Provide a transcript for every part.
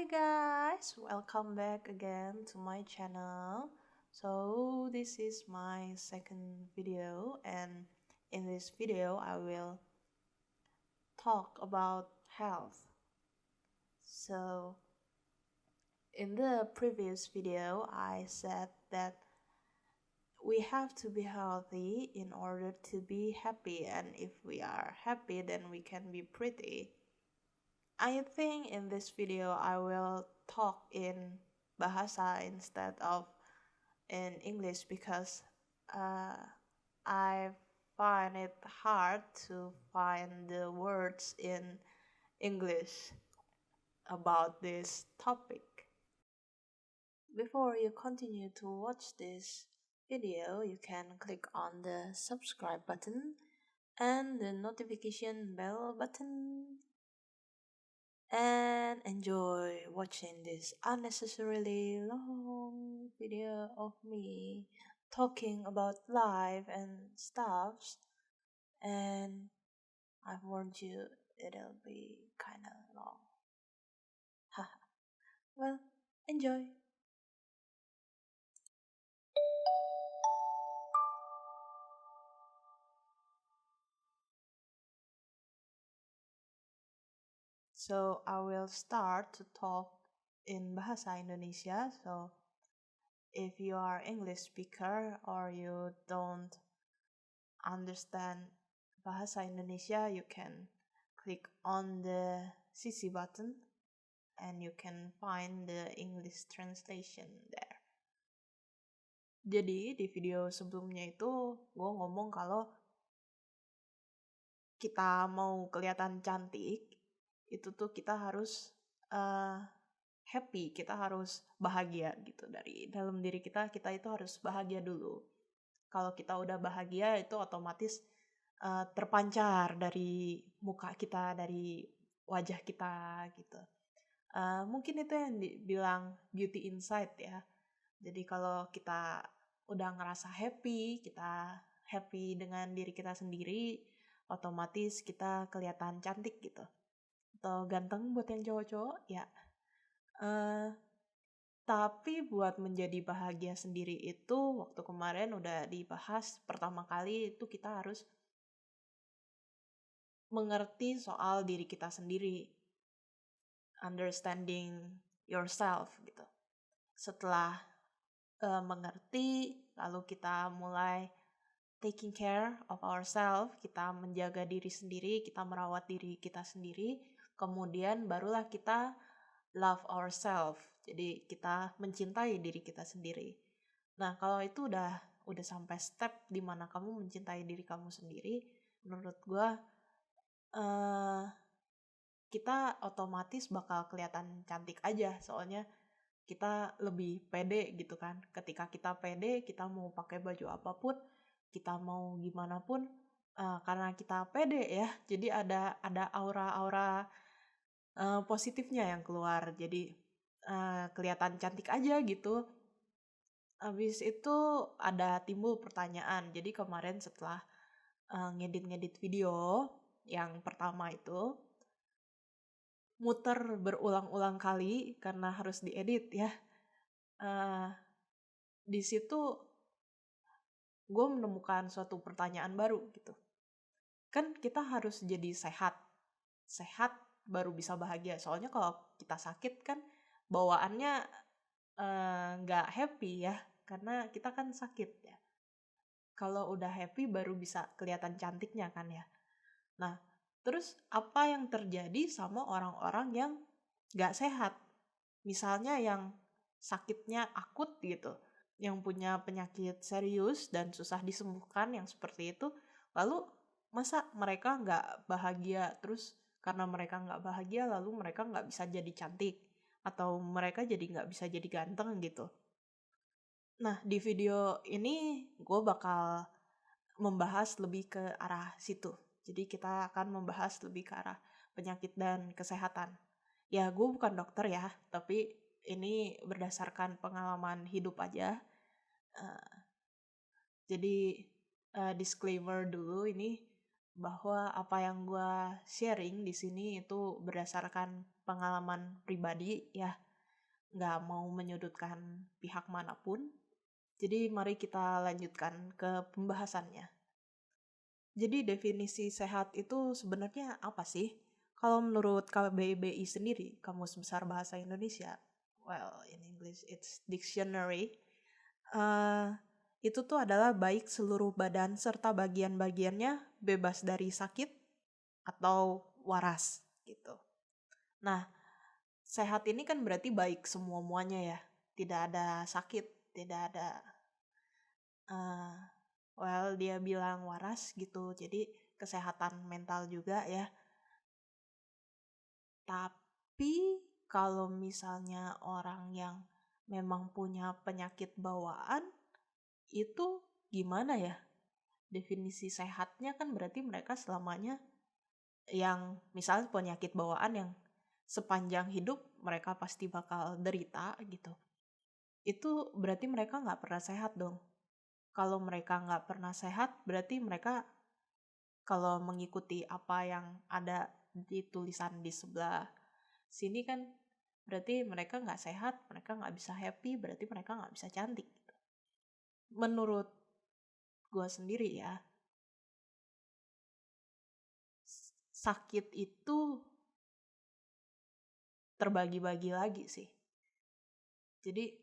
Hi guys, welcome back again to my channel. So this is my second video, and in this video I will talk about health. So in the previous video I said that we have to be healthy in order to be happy, and if we are happy then we can be pretty. I think in this video I will talk in bahasa instead of in English because uh, I find it hard to find the words in English about this topic. Before you continue to watch this video, you can click on the subscribe button and the notification bell button and enjoy watching this unnecessarily long video of me talking about life and stuffs. And I warned you it'll be kind of long. Haha. Well, enjoy. So I will start to talk in bahasa Indonesia. So if you are English speaker or you don't understand bahasa Indonesia, you can click on the CC button and you can find the English translation there. Jadi di video sebelumnya itu gue ngomong kalau kita mau kelihatan cantik itu tuh kita harus happy, kita harus bahagia gitu. Dari dalam diri kita itu harus bahagia dulu. Kalau kita udah bahagia itu otomatis terpancar dari muka kita, dari wajah kita gitu. Mungkin itu yang dibilang beauty inside ya. Jadi kalau kita udah ngerasa happy, kita happy dengan diri kita sendiri, otomatis kita kelihatan cantik gitu. Atau ganteng buat yang cowok-cowok ya. Tapi buat menjadi bahagia sendiri itu waktu kemarin udah dibahas pertama kali itu kita harus mengerti soal diri kita sendiri. Understanding yourself gitu. Setelah mengerti, lalu kita mulai taking care of ourselves, kita menjaga diri sendiri, kita merawat diri kita sendiri, kemudian barulah kita love ourselves. Jadi kita mencintai diri kita sendiri. Nah, kalau itu udah sampai step di mana kamu mencintai diri kamu sendiri, menurut gue kita otomatis bakal kelihatan cantik aja, soalnya kita lebih pede gitu kan. Ketika kita pede, kita mau pakai baju apapun, kita mau gimana pun, karena kita pede ya, jadi ada aura-aura positifnya yang keluar, jadi kelihatan cantik aja gitu. Habis itu ada timbul pertanyaan, jadi kemarin setelah ngedit video yang pertama itu, muter berulang-ulang kali karena harus diedit ya. Di situ gue menemukan suatu pertanyaan baru gitu. Kan kita harus jadi sehat baru bisa bahagia. Soalnya kalau kita sakit kan bawaannya nggak happy ya, karena kita kan sakit ya. Kalau udah happy baru bisa kelihatan cantiknya kan ya. Nah, terus apa yang terjadi sama orang-orang yang nggak sehat? Misalnya yang sakitnya akut gitu, yang punya penyakit serius dan susah disembuhkan yang seperti itu, lalu masa mereka nggak bahagia? Terus karena mereka nggak bahagia lalu mereka nggak bisa jadi cantik atau mereka jadi nggak bisa jadi ganteng gitu. Nah, di video ini gue bakal membahas lebih ke arah situ. Jadi kita akan membahas lebih ke arah penyakit dan kesehatan. Ya, gue bukan dokter ya, tapi ini berdasarkan pengalaman hidup aja. Jadi disclaimer dulu ini bahwa apa yang gue sharing di sini itu berdasarkan pengalaman pribadi ya, nggak mau menyudutkan pihak manapun. Jadi mari kita lanjutkan ke pembahasannya. Jadi definisi sehat itu sebenarnya apa sih? Kalau menurut KBBI sendiri, Kamus Besar Bahasa Indonesia, well in English it's dictionary, eh, itu tuh adalah baik seluruh badan serta bagian-bagiannya bebas dari sakit atau waras gitu. Nah, sehat ini kan berarti baik semua-muanya ya. Tidak ada sakit, tidak ada eh, dia bilang waras gitu. Jadi kesehatan mental juga ya. Tapi kalau misalnya orang yang memang punya penyakit bawaan, itu gimana ya? Definisi sehatnya kan berarti mereka selamanya yang misalnya penyakit bawaan yang sepanjang hidup mereka pasti bakal derita gitu. Itu berarti mereka nggak pernah sehat dong. Kalau mereka nggak pernah sehat, berarti mereka kalau mengikuti apa yang ada di tulisan di sebelah sini kan berarti mereka nggak sehat, mereka nggak bisa happy, berarti mereka nggak bisa cantik. Menurut gue sendiri ya, sakit itu terbagi-bagi lagi sih. Jadi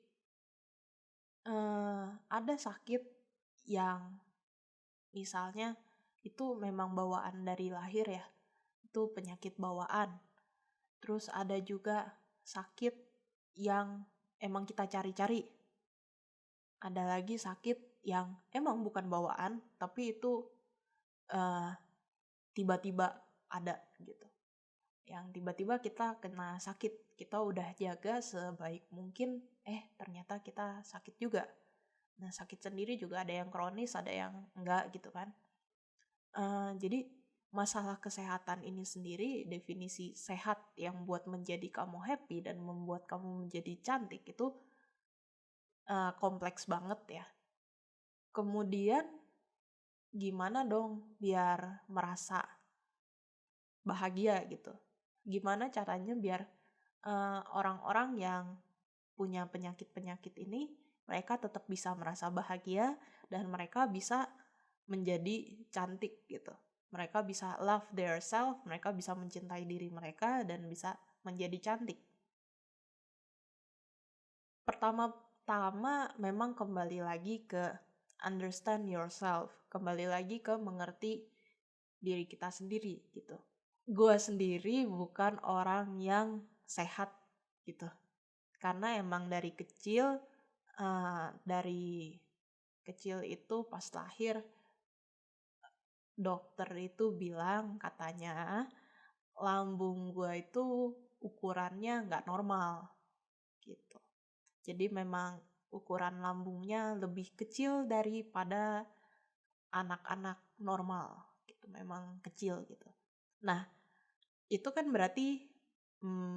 ada sakit yang misalnya itu memang bawaan dari lahir ya, itu penyakit bawaan. Terus ada juga sakit yang emang kita cari-cari. Ada lagi sakit yang emang bukan bawaan, tapi itu tiba-tiba ada gitu. Yang tiba-tiba kita kena sakit, kita udah jaga sebaik mungkin, ternyata kita sakit juga. Nah, sakit sendiri juga ada yang kronis, ada yang enggak gitu kan. Jadi masalah kesehatan ini sendiri, definisi sehat yang buat menjadi kamu happy dan membuat kamu menjadi cantik itu kompleks banget ya. Kemudian gimana dong biar merasa bahagia gitu? Gimana caranya biar orang-orang yang punya penyakit-penyakit ini mereka tetap bisa merasa bahagia dan mereka bisa menjadi cantik gitu. Mereka bisa love their self, mereka bisa mencintai diri mereka dan bisa menjadi cantik. Pertama-tama memang kembali lagi ke understand yourself, kembali lagi ke mengerti diri kita sendiri gitu. Gue sendiri bukan orang yang sehat gitu. Karena emang dari kecil itu pas lahir dokter itu bilang katanya lambung gue itu ukurannya nggak normal gitu. Jadi memang ukuran lambungnya lebih kecil daripada anak-anak normal gitu, memang kecil gitu. Nah, itu kan berarti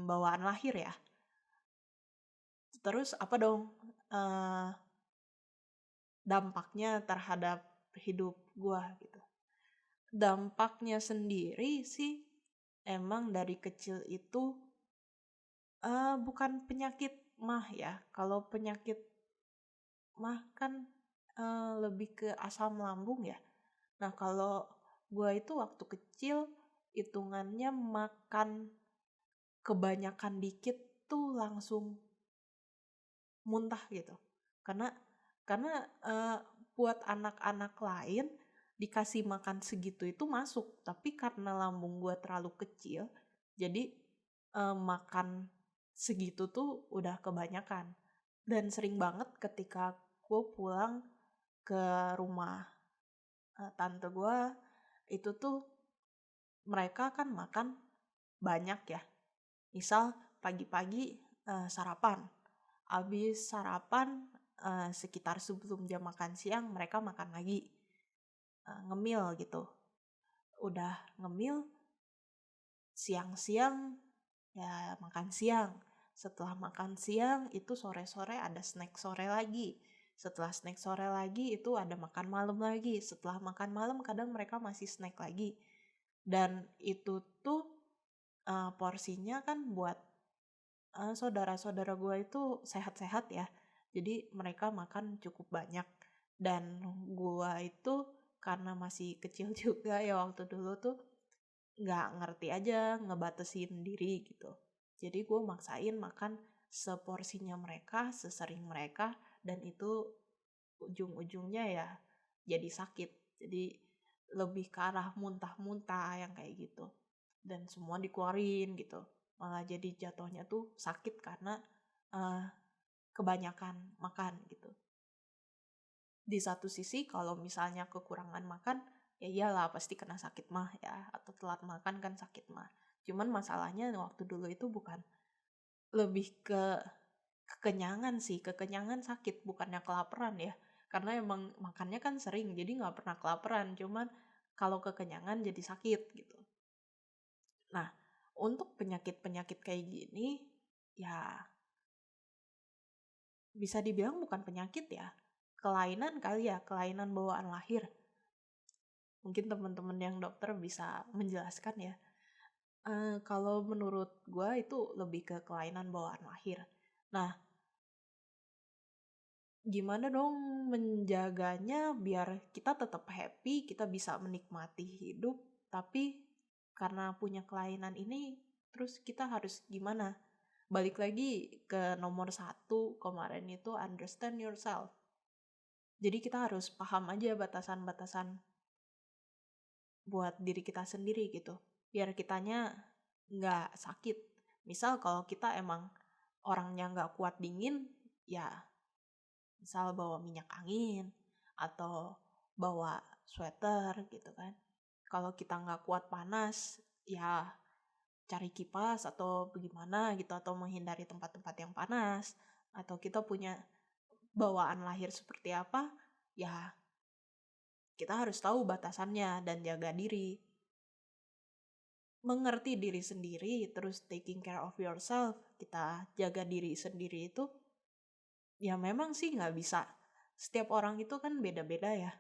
bawaan lahir ya. Terus apa dong dampaknya terhadap hidup gue gitu. Dampaknya sendiri sih emang dari kecil itu bukan penyakit mah ya. Kalau penyakit mah kan lebih ke asam lambung ya. Nah kalau gue itu waktu kecil hitungannya makan kebanyakan dikit tuh langsung muntah gitu. Karena buat anak-anak lain dikasih makan segitu itu masuk, tapi karena lambung gue terlalu kecil, jadi makan segitu tuh udah kebanyakan. Dan sering banget ketika gue pulang ke rumah tante gue, itu tuh mereka kan makan banyak ya. Misal pagi-pagi sarapan, abis sarapan sekitar sebelum jam makan siang mereka makan lagi, ngemil gitu. Udah ngemil, siang-siang ya makan siang. Setelah makan siang itu sore-sore ada snack sore lagi. Setelah snack sore lagi itu ada makan malam lagi. Setelah makan malam kadang mereka masih snack lagi. Dan itu tuh porsinya kan buat saudara-saudara gue itu sehat-sehat ya. Jadi mereka makan cukup banyak. Dan gue itu karena masih kecil juga ya waktu dulu tuh nggak ngerti aja ngebatasin diri gitu. Jadi gue maksain makan seporsinya mereka, sesering mereka, dan itu ujung-ujungnya ya jadi sakit. Jadi lebih ke arah muntah-muntah yang kayak gitu. Dan semua dikeluarin gitu. Malah jadi jatuhnya tuh sakit karena uh, kebanyakan makan gitu. Di satu sisi kalau misalnya kekurangan makan, ya iyalah pasti kena sakit mah ya, atau telat makan kan sakit mah. Cuman masalahnya waktu dulu itu bukan lebih ke kekenyangan sih, kekenyangan sakit bukannya kelaparan ya. Karena emang makannya kan sering, jadi nggak pernah kelaparan. Cuman kalau kekenyangan jadi sakit gitu. Nah, untuk penyakit-penyakit kayak gini, ya bisa dibilang bukan penyakit ya. Kelainan kali ya, kelainan bawaan lahir. Mungkin teman-teman yang dokter bisa menjelaskan ya. Kalau menurut gue itu lebih ke kelainan bawaan lahir. Nah, gimana dong menjaganya biar kita tetap happy, kita bisa menikmati hidup, tapi karena punya kelainan ini, terus kita harus gimana? Balik lagi ke nomor 1 kemarin itu understand yourself. Jadi kita harus paham aja batasan-batasan buat diri kita sendiri gitu. Biar kitanya nggak sakit. Misal kalau kita emang orangnya nggak kuat dingin, ya misal bawa minyak angin atau bawa sweater gitu kan. Kalau kita nggak kuat panas, ya cari kipas atau bagaimana gitu, atau menghindari tempat-tempat yang panas, atau kita punya bawaan lahir seperti apa, ya kita harus tahu batasannya dan jaga diri. Mengerti diri sendiri, terus taking care of yourself, kita jaga diri sendiri itu, ya memang sih nggak bisa. Setiap orang itu kan beda-beda ya.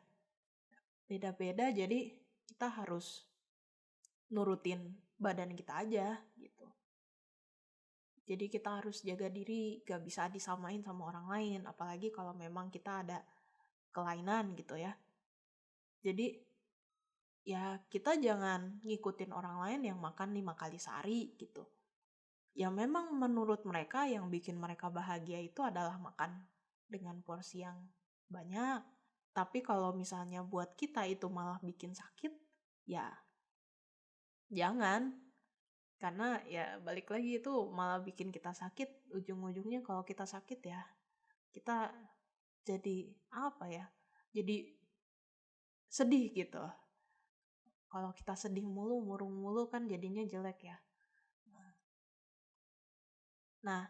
Beda-beda, jadi kita harus nurutin badan kita aja gitu. Jadi kita harus jaga diri, gak bisa disamain sama orang lain, apalagi kalau memang kita ada kelainan gitu ya. Jadi ya kita jangan ngikutin orang lain yang makan 5 kali sehari gitu. Ya memang menurut mereka yang bikin mereka bahagia itu adalah makan dengan porsi yang banyak. Tapi kalau misalnya buat kita itu malah bikin sakit, ya jangan. Karena ya balik lagi itu malah bikin kita sakit. Ujung-ujungnya kalau kita sakit ya kita jadi apa ya? Jadi sedih gitu. Kalau kita sedih mulu, murung mulu kan jadinya jelek ya. Nah,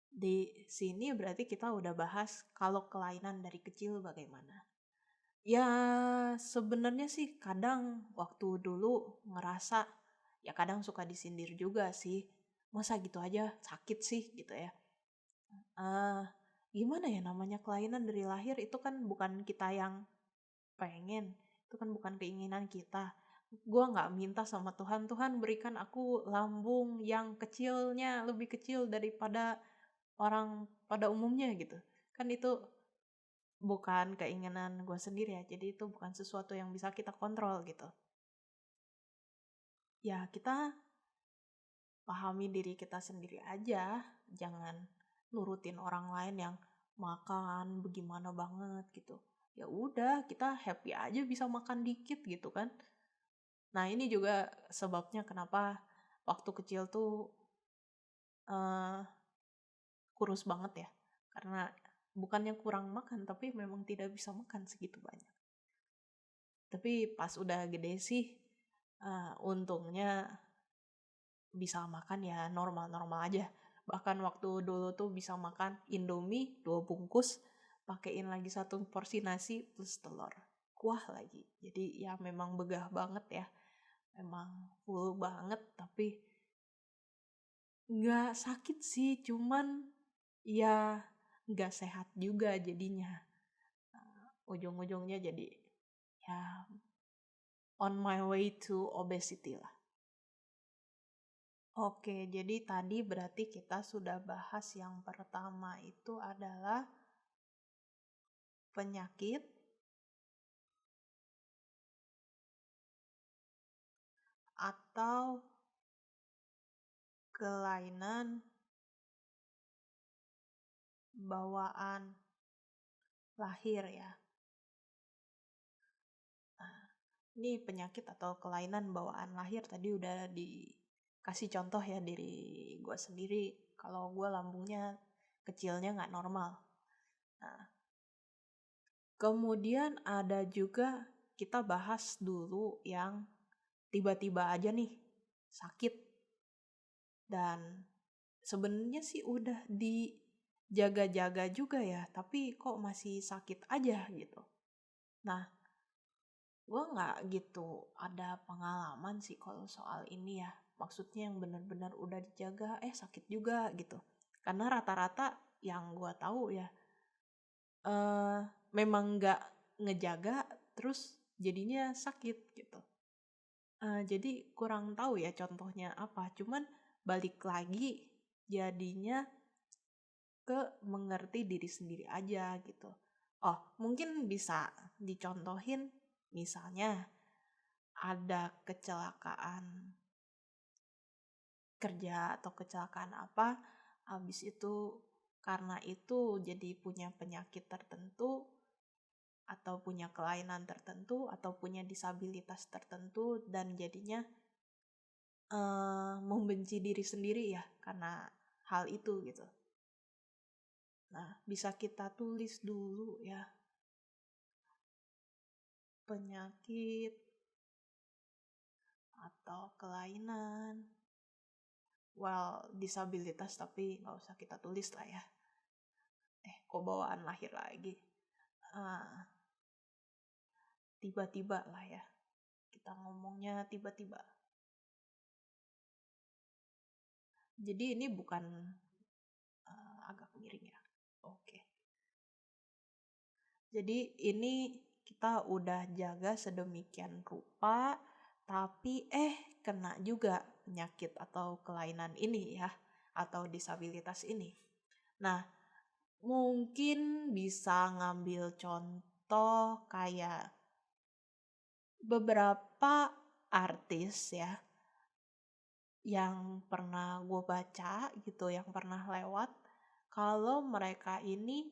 di sini berarti kita udah bahas kalau kelainan dari kecil bagaimana. Ya sebenarnya sih kadang waktu dulu ngerasa, ya kadang suka disindir juga sih. Masa gitu aja sakit sih gitu ya. Gimana ya, namanya kelainan dari lahir itu kan bukan kita yang pengen, itu kan bukan keinginan kita. Gue nggak minta sama Tuhan, Tuhan berikan aku lambung yang kecilnya lebih kecil daripada orang pada umumnya gitu. Kan itu bukan keinginan gue sendiri ya, jadi itu bukan sesuatu yang bisa kita kontrol gitu. Ya kita pahami diri kita sendiri aja, jangan nurutin orang lain yang makan bagaimana banget gitu. Ya udah, kita happy aja bisa makan dikit gitu kan. Nah, ini juga sebabnya kenapa waktu kecil tuh uh, kurus banget ya. Karena bukannya kurang makan, tapi memang tidak bisa makan segitu banyak. Tapi pas udah gede sih, untungnya bisa makan ya normal-normal aja. Bahkan waktu dulu tuh bisa makan Indomie 2 bungkus, pakein lagi 1 porsi nasi plus telur. Kuah lagi. Jadi ya memang begah banget ya. Memang full banget, tapi nggak sakit sih, cuman ya nggak sehat juga jadinya. Ujung-ujungnya jadi ya on my way to obesity lah. Oke, jadi tadi berarti kita sudah bahas yang pertama itu adalah penyakit atau kelainan bawaan lahir ya. Nah, ini penyakit atau kelainan bawaan lahir tadi udah dikasih contoh ya dari gue sendiri. Kalau gue lambungnya kecilnya nggak normal. Nah, kemudian ada juga kita bahas dulu yang tiba-tiba aja nih sakit dan sebenarnya sih udah dijaga-jaga juga ya, tapi kok masih sakit aja gitu. Nah, gue nggak gitu ada pengalaman sih kalau soal ini ya. Maksudnya yang benar-benar udah dijaga, sakit juga gitu. Karena rata-rata yang gue tahu ya, eh memang nggak ngejaga, terus jadinya sakit gitu. Jadi kurang tahu ya contohnya apa. Cuman balik lagi jadinya ke mengerti diri sendiri aja gitu. Oh, mungkin bisa dicontohin misalnya ada kecelakaan kerja atau kecelakaan apa, habis itu karena itu jadi punya penyakit tertentu atau punya kelainan tertentu atau punya disabilitas tertentu dan jadinya membenci diri sendiri ya karena hal itu gitu. Nah, bisa kita tulis dulu ya. Penyakit atau kelainan. Well, disabilitas tapi nggak usah kita tulis lah ya. Kok bawaan lahir lagi. Tiba-tiba lah ya. Kita ngomongnya tiba-tiba. Jadi ini bukan agak miring ya. Oke. Jadi ini kita udah jaga sedemikian rupa, tapi kena juga penyakit atau kelainan ini ya, atau disabilitas ini. Nah, mungkin bisa ngambil contoh kayak beberapa artis ya, yang pernah gue baca gitu, yang pernah lewat, kalau mereka ini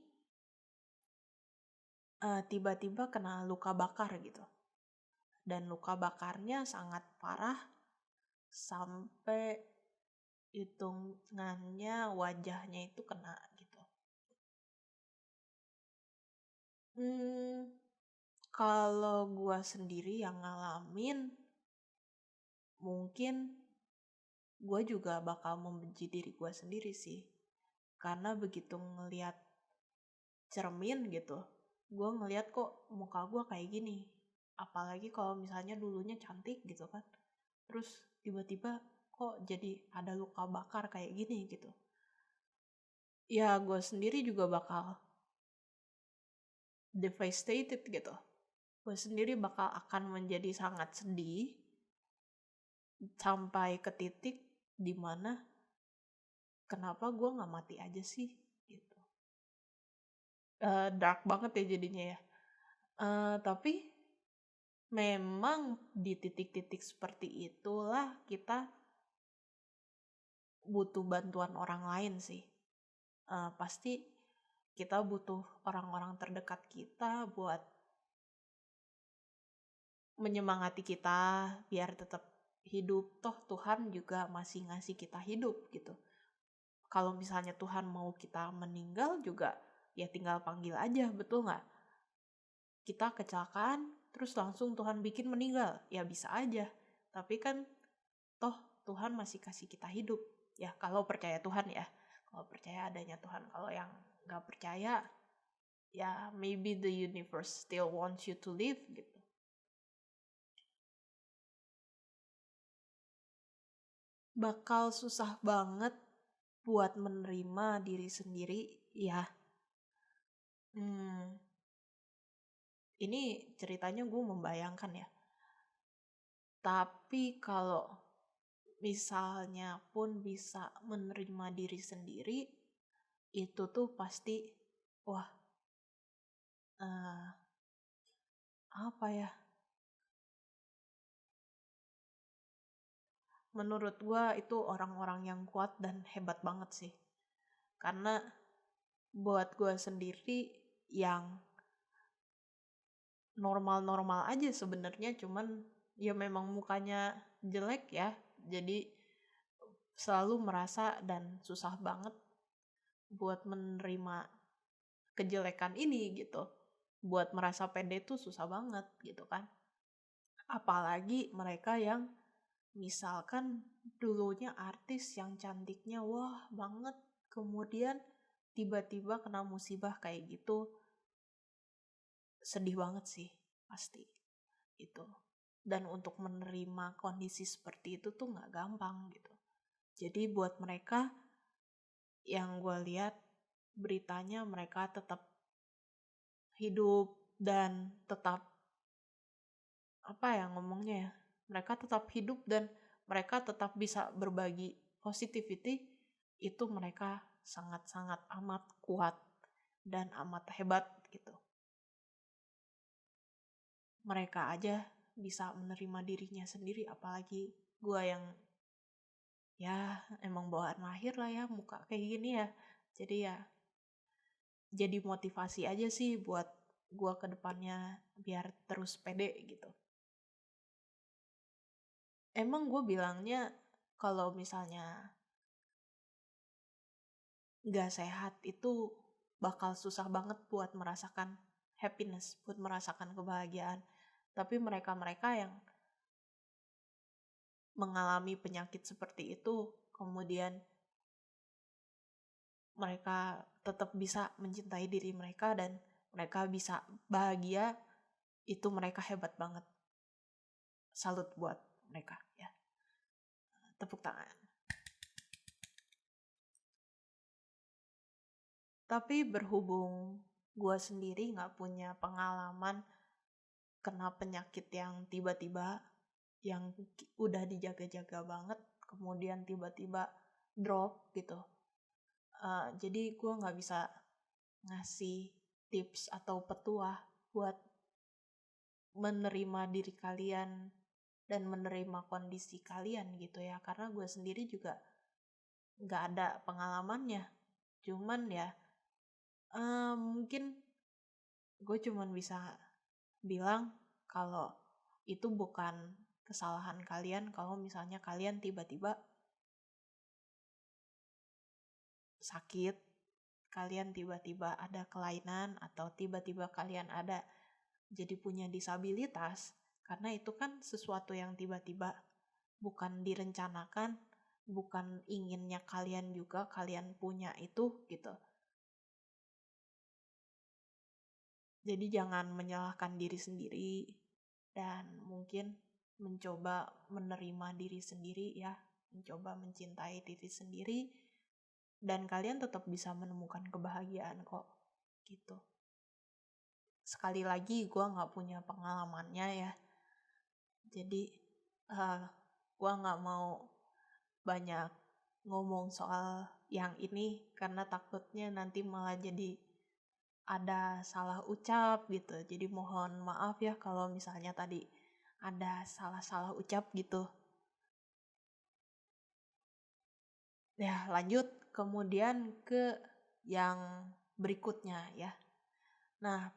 tiba-tiba kena luka bakar gitu. Dan luka bakarnya sangat parah sampai hitungannya wajahnya itu kena gitu. Kalau gue sendiri yang ngalamin, mungkin gue juga bakal membenci diri gue sendiri sih. Karena begitu ngelihat cermin gitu, gue ngelihat kok muka gue kayak gini. Apalagi kalau misalnya dulunya cantik gitu kan. Terus tiba-tiba kok jadi ada luka bakar kayak gini gitu. Ya gue sendiri juga bakal devastated gitu. Gue sendiri bakal akan menjadi sangat sedih sampai ke titik dimana kenapa gue nggak mati aja sih gitu. Dark banget ya jadinya ya. Tapi memang di titik-titik seperti itulah kita butuh bantuan orang lain sih. Pasti kita butuh orang-orang terdekat kita buat menyemangati kita biar tetap hidup. Toh Tuhan juga masih ngasih kita hidup gitu. Kalau misalnya Tuhan mau kita meninggal juga ya tinggal panggil aja, betul nggak? Kita kecelakaan terus langsung Tuhan bikin meninggal, ya bisa aja. Tapi kan toh Tuhan masih kasih kita hidup. Ya kalau percaya Tuhan ya. Kalau percaya adanya Tuhan. Kalau yang nggak percaya, ya maybe the universe still wants you to live gitu. Bakal susah banget buat menerima diri sendiri ya. Ini ceritanya gue membayangkan ya. Tapi kalau misalnya pun bisa menerima diri sendiri, itu tuh pasti, wah, eh, apa ya, menurut gue itu orang-orang yang kuat dan hebat banget sih. Karena buat gue sendiri yang normal-normal aja sebenarnya, cuman ya memang mukanya jelek ya, jadi selalu merasa dan susah banget buat menerima kejelekan ini gitu. Buat merasa pede tuh susah banget gitu kan. Apalagi mereka yang misalkan dulunya artis yang cantiknya wah banget, kemudian tiba-tiba kena musibah kayak gitu, sedih banget sih pasti itu. Dan untuk menerima kondisi seperti itu tuh nggak gampang gitu. Jadi buat mereka yang gue lihat beritanya, mereka tetap hidup dan tetap apa ya ngomongnya ya, mereka tetap hidup dan mereka tetap bisa berbagi positivity, itu mereka sangat-sangat amat kuat dan amat hebat gitu. Mereka aja bisa menerima dirinya sendiri, apalagi gue yang ya emang bawaan lahir lah ya muka kayak gini ya. Jadi ya jadi motivasi aja sih buat gue ke depannya biar terus pede gitu. Emang gue bilangnya kalau misalnya gak sehat itu bakal susah banget buat merasakan happiness, buat merasakan kebahagiaan. Tapi mereka-mereka yang mengalami penyakit seperti itu, kemudian mereka tetap bisa mencintai diri mereka dan mereka bisa bahagia, itu mereka hebat banget. Salut buat mereka ya. Tepuk tangan. Tapi berhubung gue sendiri gak punya pengalaman kena penyakit yang tiba-tiba, yang udah dijaga-jaga banget, kemudian tiba-tiba drop gitu. Jadi gue gak bisa ngasih tips atau petuah buat menerima diri kalian dan menerima kondisi kalian gitu ya. Karena gue sendiri juga gak ada pengalamannya. Cuman ya mungkin gue cuman bisa bilang kalau itu bukan kesalahan kalian kalau misalnya kalian tiba-tiba sakit, kalian tiba-tiba ada kelainan, atau tiba-tiba kalian ada jadi punya disabilitas, karena itu kan sesuatu yang tiba-tiba, bukan direncanakan, bukan inginnya kalian juga kalian punya itu gitu. Jadi jangan menyalahkan diri sendiri dan mungkin mencoba menerima diri sendiri ya, mencoba mencintai diri sendiri dan kalian tetap bisa menemukan kebahagiaan kok gitu. Sekali lagi gue gak punya pengalamannya ya, jadi gue gak mau banyak ngomong soal yang ini karena takutnya nanti malah jadi ada salah ucap gitu. Jadi mohon maaf ya kalau misalnya tadi ada salah-salah ucap gitu. Ya lanjut kemudian ke yang berikutnya ya. Nah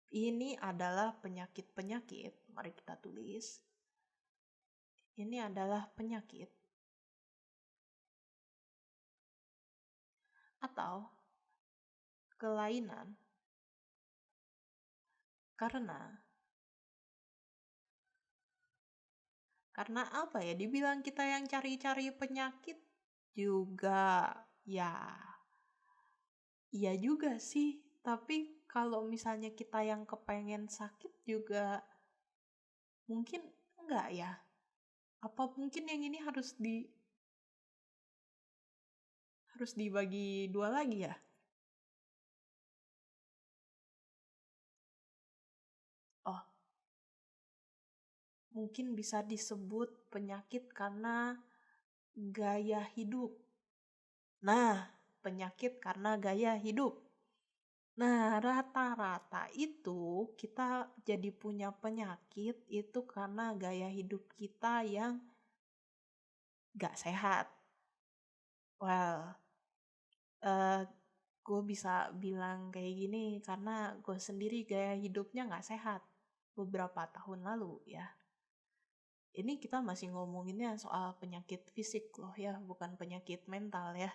ini adalah penyakit-penyakit, mari kita tulis. Ini adalah penyakit atau kelainan karena apa ya, dibilang kita yang cari-cari penyakit juga ya iya juga sih, tapi kalau misalnya kita yang kepengen sakit juga mungkin enggak ya, apa mungkin yang ini harus dibagi dua lagi ya. Oh, mungkin bisa disebut penyakit karena gaya hidup. Nah, penyakit karena gaya hidup. Nah, rata-rata itu kita jadi punya penyakit itu karena gaya hidup kita yang gak sehat. Well, gue bisa bilang kayak gini karena gue sendiri gaya hidupnya gak sehat beberapa tahun lalu ya. Ini kita masih ngomonginnya soal penyakit fisik loh ya, bukan penyakit mental ya.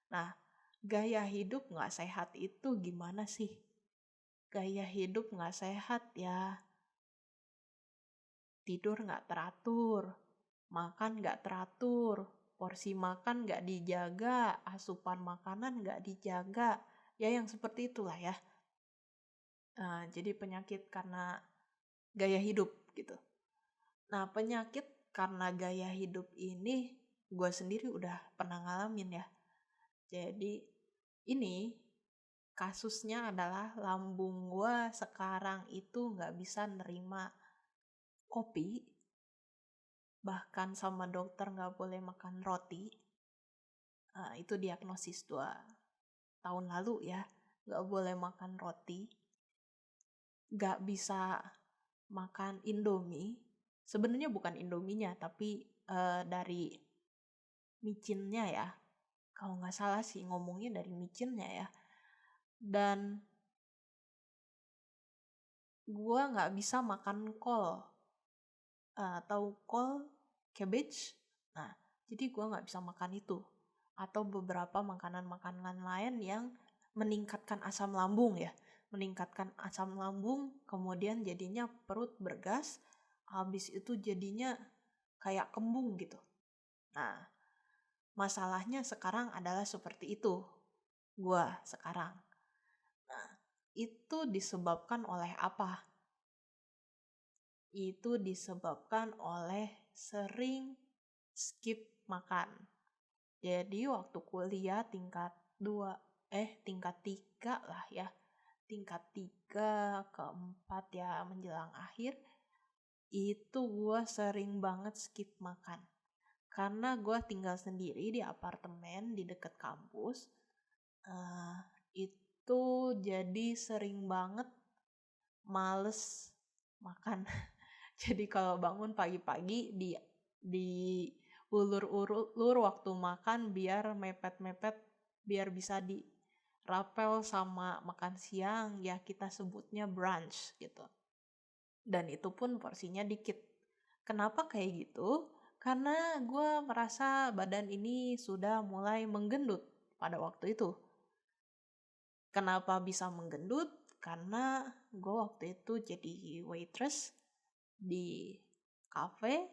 Nah, gaya hidup gak sehat itu gimana sih? Gaya hidup gak sehat ya, tidur gak teratur, makan gak teratur, porsi makan gak dijaga, asupan makanan gak dijaga, ya yang seperti itulah ya. Jadi penyakit karena gaya hidup gitu. Nah, penyakit karena gaya hidup ini gue sendiri udah pernah ngalamin ya. Jadi ini kasusnya adalah lambung gue sekarang itu gak bisa nerima kopi. Bahkan sama dokter gak boleh makan roti. Itu diagnosis 2 tahun lalu ya. Gak boleh makan roti. Gak bisa makan Indomie. Sebenarnya bukan Indominya, tapi dari micinnya ya. Kalau nggak salah sih ngomongnya dari micinnya ya. Dan gue nggak bisa makan kol. Tahu kol, cabbage? Nah, jadi gue nggak bisa makan itu. Atau beberapa makanan-makanan lain yang meningkatkan asam lambung ya. Meningkatkan asam lambung, kemudian jadinya perut bergas. Habis itu jadinya kayak kembung gitu. Nah, masalahnya sekarang adalah seperti itu. Gua sekarang. Nah, itu disebabkan oleh apa? Itu disebabkan oleh sering skip makan. Jadi waktu kuliah tingkat 3 lah ya. Tingkat 3 ke 4 ya menjelang akhir. Itu gue sering banget skip makan. Karena gue tinggal sendiri di apartemen di dekat kampus. Itu jadi sering banget males makan. Jadi kalau bangun pagi-pagi di ulur-ulur waktu makan biar mepet-mepet, biar bisa dirapel sama makan siang, ya kita sebutnya brunch gitu. Dan itu pun porsinya dikit. Kenapa kayak gitu? Karena gue merasa badan ini sudah mulai menggendut pada waktu itu. Kenapa bisa menggendut? Karena gue waktu itu jadi waitress di cafe,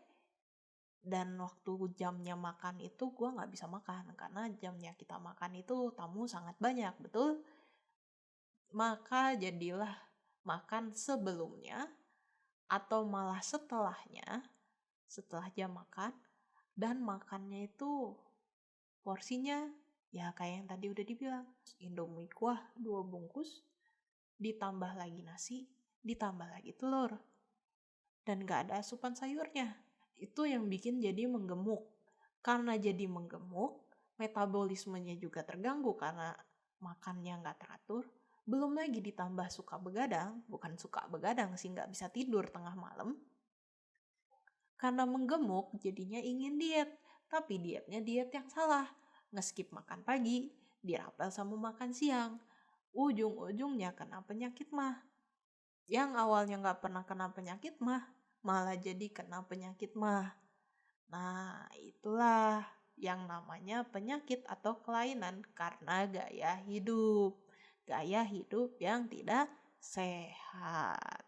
dan waktu jamnya makan itu gue gak bisa makan. Karena jamnya kita makan itu tamu sangat banyak, betul? Maka jadilah makan sebelumnya atau malah setelahnya, setelah jam makan, dan makannya itu porsinya ya kayak yang tadi udah dibilang, Indomie kuah 2 bungkus, ditambah lagi nasi, ditambah lagi telur, dan gak ada asupan sayurnya. Itu yang bikin jadi menggemuk. Karena jadi menggemuk, metabolismenya juga terganggu karena makannya gak teratur. Belum lagi ditambah suka begadang, bukan suka begadang sih, gak bisa tidur tengah malam. Karena menggemuk jadinya ingin diet, tapi dietnya diet yang salah. Ngeskip makan pagi, dirapel sama makan siang. Ujung-ujungnya kena penyakit mah. Yang awalnya gak pernah kena penyakit mah, malah jadi kena penyakit mah. Nah, itulah yang namanya penyakit atau kelainan karena gaya hidup. Gaya hidup yang tidak sehat.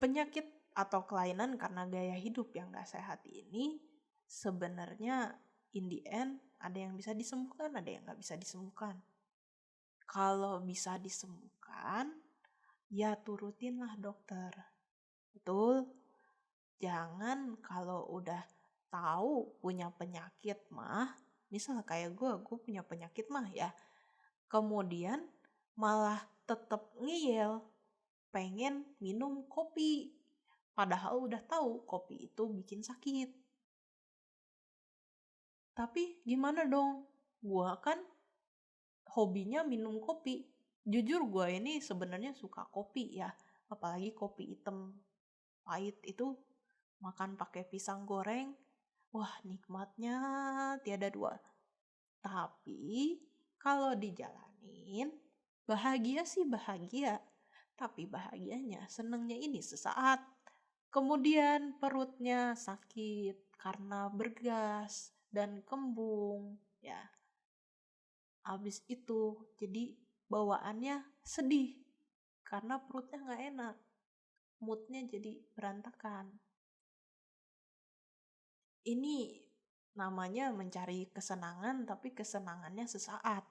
Penyakit atau kelainan karena gaya hidup yang gak sehat ini sebenarnya in the end ada yang bisa disembuhkan, ada yang gak bisa disembuhkan. Kalau bisa disembuhkan, ya turutinlah dokter. Betul? Jangan kalau udah tahu punya penyakit mah, misal kayak gue punya penyakit mah ya, kemudian malah tetap ngeyel, pengen minum kopi. Padahal udah tahu kopi itu bikin sakit. Tapi gimana dong? Gua kan hobinya minum kopi. Jujur gue ini sebenarnya suka kopi ya, apalagi kopi hitam pahit itu, makan pakai pisang goreng. Wah, nikmatnya tiada dua. Tapi kalau dijalanin, bahagia sih bahagia. Tapi bahagianya, senengnya ini sesaat. Kemudian perutnya sakit karena bergas dan kembung. Ya, habis itu jadi bawaannya sedih karena perutnya nggak enak. Moodnya jadi berantakan. Ini namanya mencari kesenangan, tapi kesenangannya sesaat.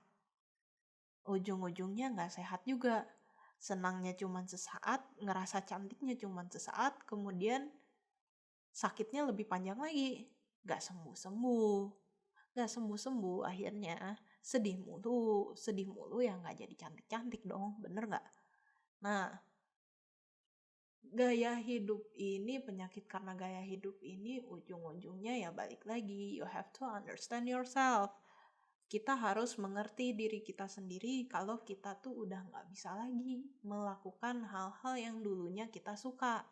Ujung-ujungnya nggak sehat juga. Senangnya cuma sesaat, ngerasa cantiknya cuma sesaat, kemudian sakitnya lebih panjang lagi. Nggak sembuh-sembuh. Nggak sembuh-sembuh, akhirnya sedih mulu ya nggak jadi cantik-cantik dong, bener nggak? Nah, gaya hidup ini, penyakit karena gaya hidup ini ujung-ujungnya ya balik lagi, you have to understand yourself. Kita harus mengerti diri kita sendiri kalau kita tuh udah nggak bisa lagi melakukan hal-hal yang dulunya kita suka.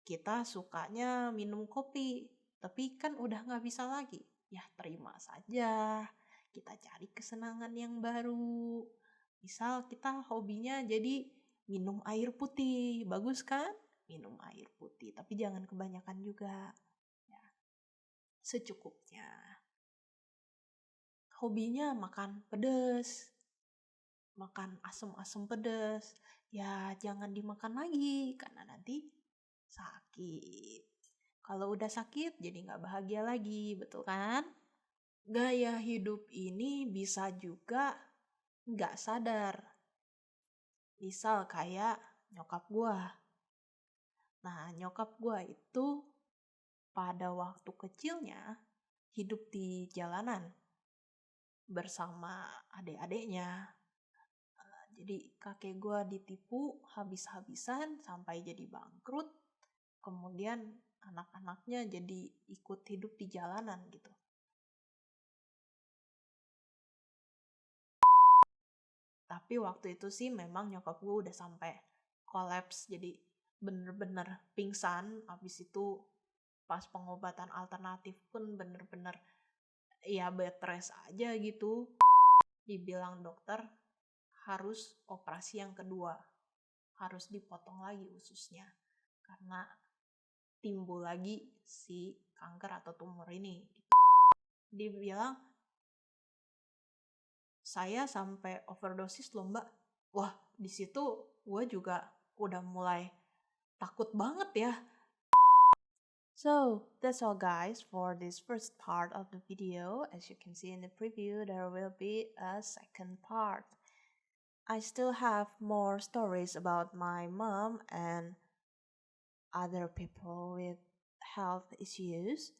Kita sukanya minum kopi, tapi kan udah nggak bisa lagi. Ya terima saja, kita cari kesenangan yang baru. Misal kita hobinya jadi minum air putih, bagus kan? Minum air putih, tapi jangan kebanyakan juga. Ya, secukupnya. Hobinya makan pedas, makan asam-asam pedas. Ya jangan dimakan lagi, karena nanti sakit. Kalau udah sakit jadi nggak bahagia lagi, betul kan? Gaya hidup ini bisa juga nggak sadar. Misal kayak nyokap gua. Nah, nyokap gua itu pada waktu kecilnya hidup di jalanan bersama adik-adiknya. Jadi kakek gua ditipu habis-habisan sampai jadi bangkrut. Kemudian anak-anaknya jadi ikut hidup di jalanan gitu. Tapi waktu itu sih memang nyokap gue udah sampai kolaps, jadi bener-bener pingsan. Abis itu pas pengobatan alternatif pun bener-bener ya bed rest aja gitu. Dibilang dokter harus operasi yang kedua, harus dipotong lagi ususnya karena timbul lagi si kanker atau tumor ini. Dibilang saya sampai overdosis loh mbak. Wah, di situ gue juga udah mulai takut banget ya. So, that's all guys for this first part of the video. As you can see in the preview, there will be a second part. I still have more stories about my mom and other people with health issues.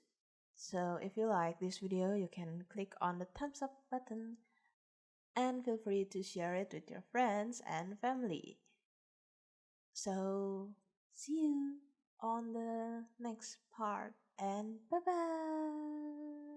So, if you like this video, you can click on the thumbs up button and feel free to share it with your friends and family. So, see you on the next part and bye bye.